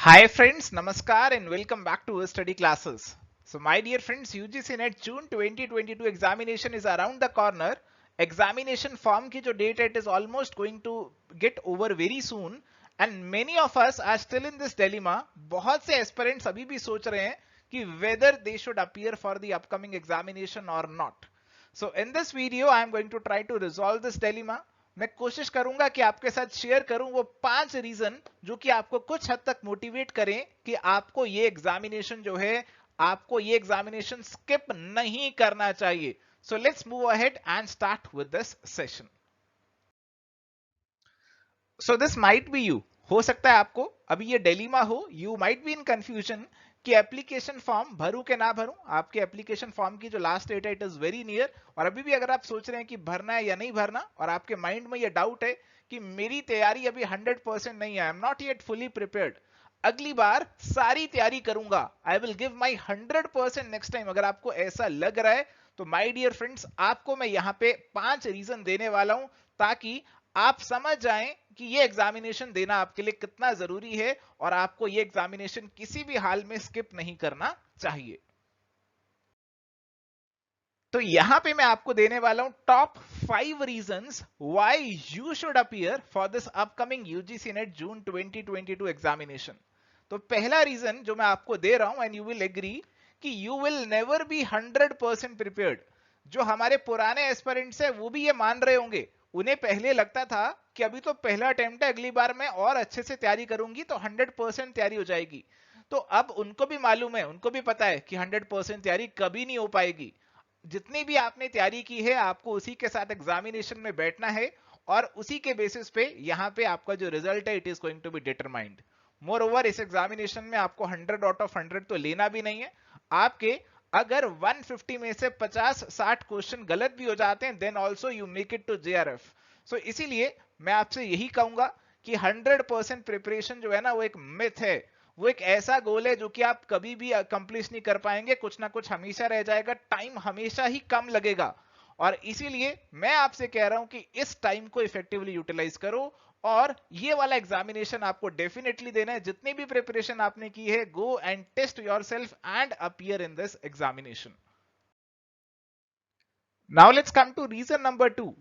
Hi friends, Namaskar and welcome back to our study classes. So my dear friends, UGC NET June 2022 examination is around the corner. Examination form की जो date it is almost going to get over very soon and many of us are still in this dilemma. बहुत से aspirants अभी भी सोच रहे हैं कि whether they should appear for the upcoming examination or not. So in this video I am going to try to resolve this dilemma. मैं कोशिश करूंगा कि आपके साथ शेयर करूं वो 5 रीजन जो कि आपको कुछ हद तक मोटिवेट करें कि आपको ये एग्जामिनेशन जो है आपको ये एग्जामिनेशन स्किप नहीं करना चाहिए. So let's move ahead and start with this session. So this might be you. हो सकता है आपको अभी ये डिलेमा हो. You might be in confusion कि एप्लीकेशन फॉर्म भरूं कि ना भरूं. आपके एप्लीकेशन फॉर्म की जो लास्ट डेट है इट इज वेरी नियर और अभी भी अगर आप सोच रहे हैं कि भरना है या नहीं भरना और आपके माइंड में ये डाउट है कि मेरी तैयारी अभी 100% नहीं है, I am not yet fully prepared, अगली बार सारी तैयारी करूंगा, I will give my 100% next time, अगर आपको ऐसा लग रहा है तो माय डियर फ्रेंड्स आपको मैं यहाँ पे 5 रीजन देने वाला हूं ताकि आप समझ जाएं कि ये एग्जामिनेशन देना आपके लिए कितना जरूरी है और आपको ये एग्जामिनेशन किसी भी हाल में स्किप नहीं करना चाहिए. तो यहां पे मैं आपको देने वाला हूं top 5 reasons why you should appear for this upcoming UGC net June 2022 examination. तो पहला रीजन जो मैं आपको दे रहा हूं एंड यू विल एग्री कि you will never be 100% prepared. जो हमारे पुराने एस्पिरेंट्स है वो भी ये मान रहे होंगे. उन्हें पहले लगता था कि अभी तो पहला अटेम्प्ट है, अगली बार मैं और अच्छे से तैयारी करूंगी तो 100% तैयारी हो जाएगी. तो अब उनको भी मालूम है, उनको भी पता है कि 100% तैयारी कभी नहीं हो पाएगी. जितनी भी आपने तैयारी की है आपको उसी के साथ एग्जामिनेशन में बैठना है और उसी के बेसिस पे यहाँ पे आपका जो रिजल्ट है it is going to be determined. Moreover इस एग्जामिनेशन में आपको 100 आउट ऑफ 100 तो लेना भी नहीं है. आपके अगर 150 में से 50-60 क्वेश्चन गलत भी हो जाते हैं then also you make it to JRF. So इसीलिए मैं आपसे यही कहूंगा कि 100% प्रिपरेशन जो है ना वो एक मिथ है. वो एक ऐसा गोल है जो कि आप कभी भी कंप्लीट नहीं कर पाएंगे. कुछ ना कुछ हमेशा रह जाएगा, टाइम हमेशा ही कम लगेगा और इसीलिए मैं आपसे कह रहा हूं कि इस टाइम को इफेक्टिवली यूटिलाइज करो और ये वाला एग्जामिनेशन आपको डेफिनेटली देना है. जितनी भी प्रिपरेशन आपने की है go and test yourself and appear in this examination. Now let's come to reason number 2.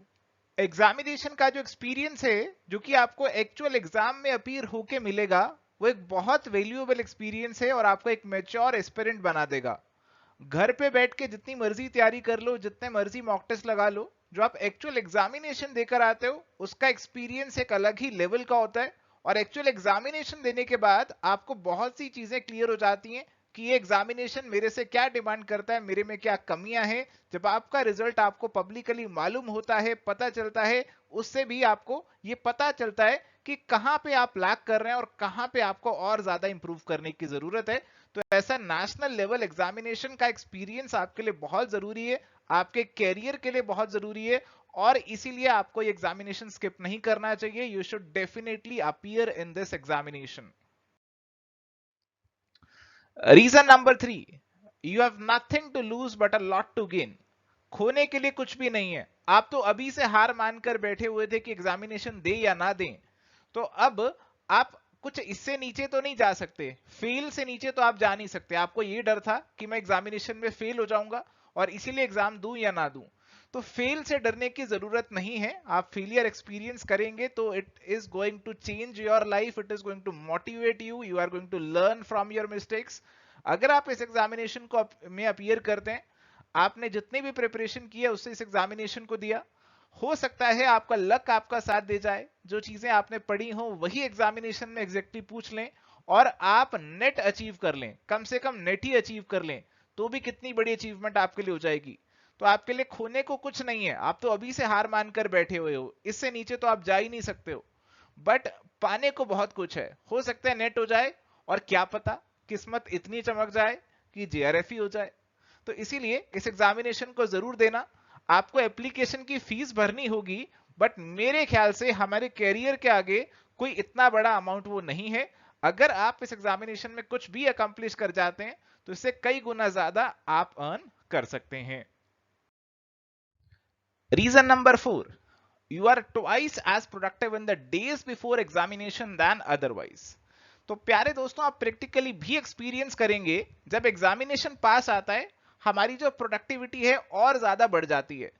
Examination का जो एक्सपीरियंस है जो कि आपको एक्चुअल एग्जाम में अपीयर होके मिलेगा वो एक बहुत वैल्यूएबल एक्सपीरियंस है और आपको एक मैच्योर एस्पिरेंट बना देगा. घर पे बैठ के जितनी मर्जी तैयारी कर लो, जितने मर्जी मॉक टेस्ट लगा लो, जो आप एक्चुअल एग्जामिनेशन देकर आते हो उसका एक्सपीरियंस एक अलग ही लेवल का होता है और एक्चुअल एग्जामिनेशन देने के बाद आपको बहुत सी चीजें क्लियर हो जाती हैं कि ये एग्जामिनेशन मेरे से क्या डिमांड करता है, मेरे में क्या कमियां हैं. जब आपका रिजल्ट आपको पब्लिकली मालूम होता है, पता चलता है, उससे भी आपको ये पता चलता है कि कहां पे आप लैक कर रहे हैं और कहां पे आपको और ज्यादा इंप्रूव करने की जरूरत है. तो ऐसा नेशनल लेवल एग्जामिनेशन का एक्सपीरियंस आपके लिए बहुत जरूरी है, आपके कैरियर के लिए बहुत जरूरी है और इसीलिए आपको ये एग्जामिनेशन स्किप नहीं करना चाहिए. You should definitely appear in this examination. Reason number 3. You have nothing to lose but a lot to gain. खोने के लिए कुछ भी नहीं है. आप तो अभी से हार मानकर बैठे हुए थे कि एग्जामिनेशन दे या ना दें. तो अब आप कुछ इससे नीचे तो नहीं जा सकते. फेल से नीचे तो आप जा नहीं सकते. आपको ये डर था कि मैं एग्जामिनेशन में फेल हो जाऊंगा और इसीलिए एग्जाम दूं या ना दूं. तो फेल से डरने की जरूरत नहीं है. आप फेलियर एक्सपीरियंस करेंगे तो it is going to change your life, it is going to motivate you, you are going to learn from your mistakes. अगर आप इस एग्जामिनेशन को में अपीयर करते हैं, आपने जितनी भी प्रिपरेशन की है उससे इस एग्जामिनेशन को दिया, हो सकता है आपका लक आपका साथ दे जाए, जो चीजें आपने पढ़ी हो वही एग्जामिनेशन में एग्जैक्टली पूछ लें और आप नेट अचीव कर लें, कम से कम नेट ही अचीव कर लें, तो भी कितनी बड़ी अचीवमेंट आपके लिए हो जाएगी. तो आपके लिए खोने को कुछ नहीं है. आप तो अभी से हार मानकर बैठे हुए हो, इससे नीचे तो आप जा ही नहीं सकते हो. बट पाने को बहुत कुछ है. हो सकता है नेट हो जाए और क्या पता किस्मत इतनी चमक जाए कि जेआरएफ ही हो जाए. तो इसीलिए इस एग्जामिनेशन को जरूर देना. आपको एप्लीकेशन की फीस भरनी होगी बट मेरे ख्याल से हमारे कैरियर के आगे कोई इतना बड़ा अमाउंट वो नहीं है. अगर आप इस एग्जामिनेशन में कुछ भी अकम्प्लिश कर जाते हैं तो इससे कई गुना ज्यादा आप अर्न कर सकते हैं. Reason number 4. You are twice as productive in the days before examination than otherwise. तो प्यारे दोस्तों, आप प्रैक्टिकली भी एक्सपीरियंस करेंगे, जब एग्जामिनेशन पास आता है हमारी जो प्रोडक्टिविटी है और ज्यादा बढ़ जाती है।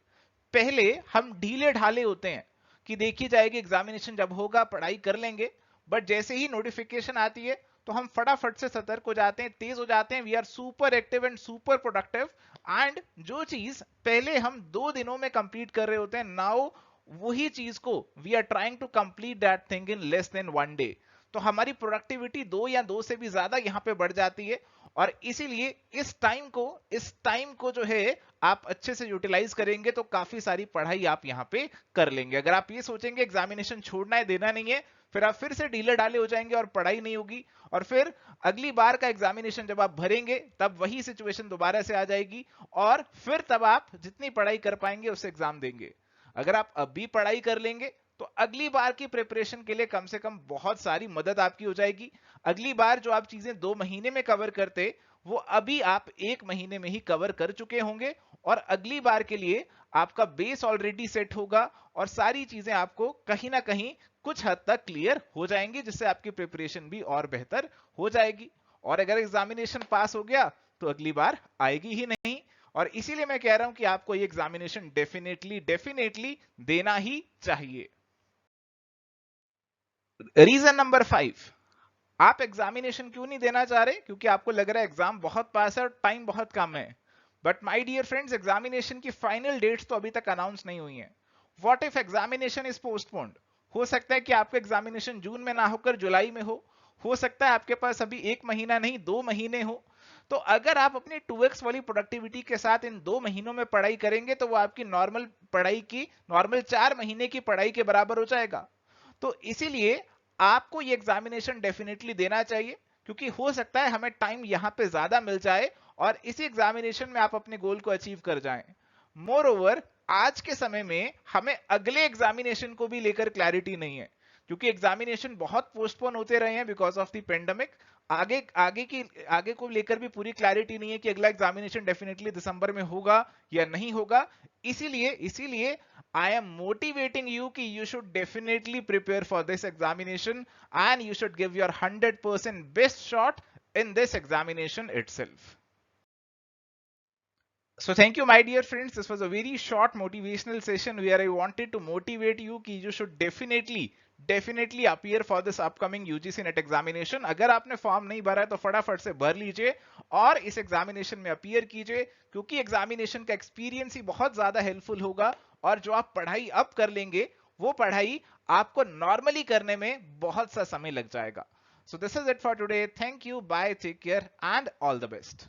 पहले हम ढीले ढाले होते हैं कि देखी जाएगी एग्जामिनेशन जब होगा पढ़ाई कर लेंगे, बट जैसे ही नोटिफिकेशन आती है तो हम फटाफट से सतर्क हो जाते हैं, तेज हो जाते हैं, we are super active and super productive. And जो चीज पहले हम 2 दिनों में कंप्लीट कर रहे होते हैं, नाउ वही चीज को we are trying to complete that thing in less than 1 day. तो हमारी प्रोडक्टिविटी 2 या 2 से भी ज्यादा यहां पे बढ़ जाती है। और इसीलिए इस टाइम को जो है आप अच्छे से यूटिलाइज करेंगे तो काफी सारी पढ़ाई आप यहां पे कर लेंगे। अगर आप ये सोचेंगे एग्जामिनेशन छोड़ना है, देना नहीं है, फिर आप फिर से ढीले ढाले हो जाएंगे और पढ़ाई नहीं होगी, और फिर अगली बार का एग्जामिनेशन जब आप भरेंगे तब वही सिचुएशन दोबारा से आ जाएगी, और फिर तब आप जितनी पढ़ाई कर पाएंगे उससे एग्जाम देंगे। अगर आप अभी पढ़ाई कर लेंगे तो अगली बार की प्रिपरेशन के लिए कम से कम बहुत सारी मदद आपकी हो जाएगी। अगली बार जो आप चीजें 2 महीने में कवर करते, वो अभी आप 1 महीने में ही कवर कर चुके होंगे, और अगली बार के लिए आपका बेस ऑलरेडी सेट होगा और सारी चीजें आपको कहीं ना कहीं कुछ हद तक क्लियर हो जाएंगी, जिससे आपकी प्रिपरेशन भी और बेहतर हो जाएगी। और अगर एग्जामिनेशन पास हो गया तो अगली बार आएगी ही नहीं। और इसीलिए मैं कह रहा हूं कि आपको ये एग्जामिनेशन डेफिनेटली देना ही चाहिए। रीजन नंबर 5, आप एग्जामिनेशन क्यों नहीं देना चाह रहे? क्योंकि आपको लग रहा है एग्जाम बहुत पास है और टाइम बहुत कम है। But my dear friends, examination की फाइनल डेट्स तो अभी तक अनाउंस नहीं हुई हैं। What if examination is postponed? हो सकता है कि आपका एग्जामिनेशन जून में ना होकर जुलाई में हो सकता है आपके पास अभी 1 महीना नहीं 2 महीने हो। तो अगर आप अपनी 2x वाली प्रोडक्टिविटी के साथ इन 2 महीनों में पढ़ाई करेंगे तो वो आपकी नॉर्मल पढ़ाई की नॉर्मल 4 महीने की पढ़ाई के बराबर हो जाएगा। तो इसीलिए आपको ये एग्जामिनेशन डेफिनेटली देना चाहिए, क्योंकि हो सकता है हमें टाइम यहां पे ज्यादा मिल जाए और इसी एग्जामिनेशन में आप अपने गोल को अचीव कर जाएं। मोर ओवर, आज के समय में हमें अगले एग्जामिनेशन को भी लेकर क्लैरिटी नहीं है, क्योंकि एग्जामिनेशन बहुत पोस्टपोन होते रहे हैं बिकॉज ऑफ द पेंडेमिक। आगे को लेकर भी पूरी क्लैरिटी नहीं है कि अगला एग्जामिनेशन डेफिनेटली दिसंबर में होगा या नहीं होगा। इसीलिए I am motivating you कि you should definitely prepare for this examination and you should give your 100% best shot in this examination itself. So thank you, my dear friends. This was a very short motivational session where I wanted to motivate you कि you should definitely appear for this upcoming UGC NET examination. अगर आपने form नहीं भरा है तो फटाफट से भर लीजिए और इस एग्जामिनेशन में अपीयर कीजिए, क्योंकि एग्जामिनेशन का एक्सपीरियंस ही बहुत ज्यादा हेल्पफुल होगा। और जो आप पढ़ाई अब कर लेंगे वो पढ़ाई आपको नॉर्मली करने में बहुत सा समय लग जाएगा। So this is it for today. Thank you, bye, take care and all the best.